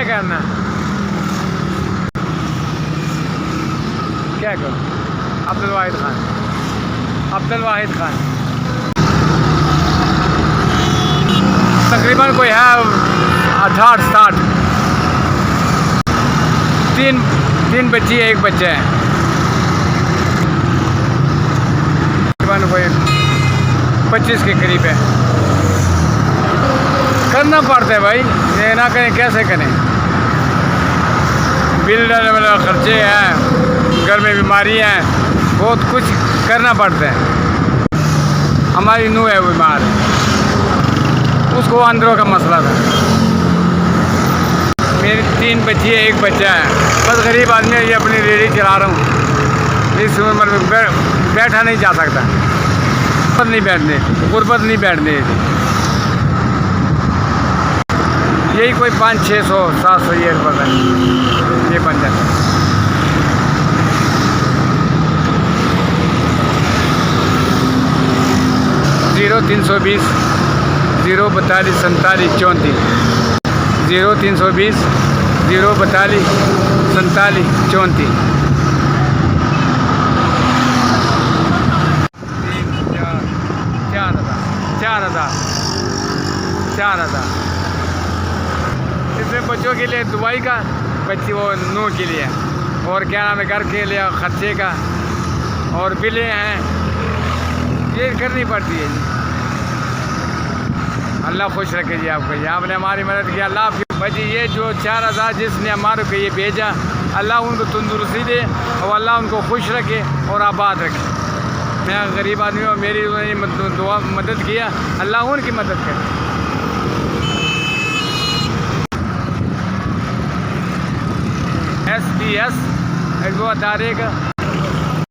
क्या करना, क्या करो? अब्दुल वाहिद खान तकरीबन कोई है 68-60, तीन बच्ची है, एक बच्चा है, तकरीबन कोई 25 के करीब है। करना पड़ता है भाई, ये ना करें कैसे करें? बिल मतलब खर्चे हैं, घर में बीमारी हैं, बहुत कुछ करना पड़ता है। हमारी नूह है बीमार, उसको अंदरों का मसला था। मेरी 3 बच्ची है, एक बच्चा है, बस गरीब आदमी है, ये अपनी रेडी चला रहा हूँ। इस उम्र में बैठा नहीं जा सकता, गुर्बत नहीं बैठने, यही कोई 500-600-700 ये पता नहीं, ये बन जाता है। 0320 042 47 34, 0320 042 47 34। 4,000 इसमें बच्चों के लिए दवाई का, बच्ची वो नूह के लिए, और क्या नाम है घर के लिए खर्चे का, और बिलें हैं, ये करनी पड़ती है जी। अल्लाह खुश रखे जी आपको, ये आपने हमारी मदद की, अल्लाह आपकी भाजी। ये जो 4,000 जिसने हमारे को ये भेजा, अल्लाह उनको तंदुरुस्ती दे और अल्लाह उनको खुश रखे और आबाद रखे। मैं गरीब आदमी हूँ, मेरी उन्होंने दुआ मदद किया, अल्लाह उनकी मदद करे। SDS वो तारीख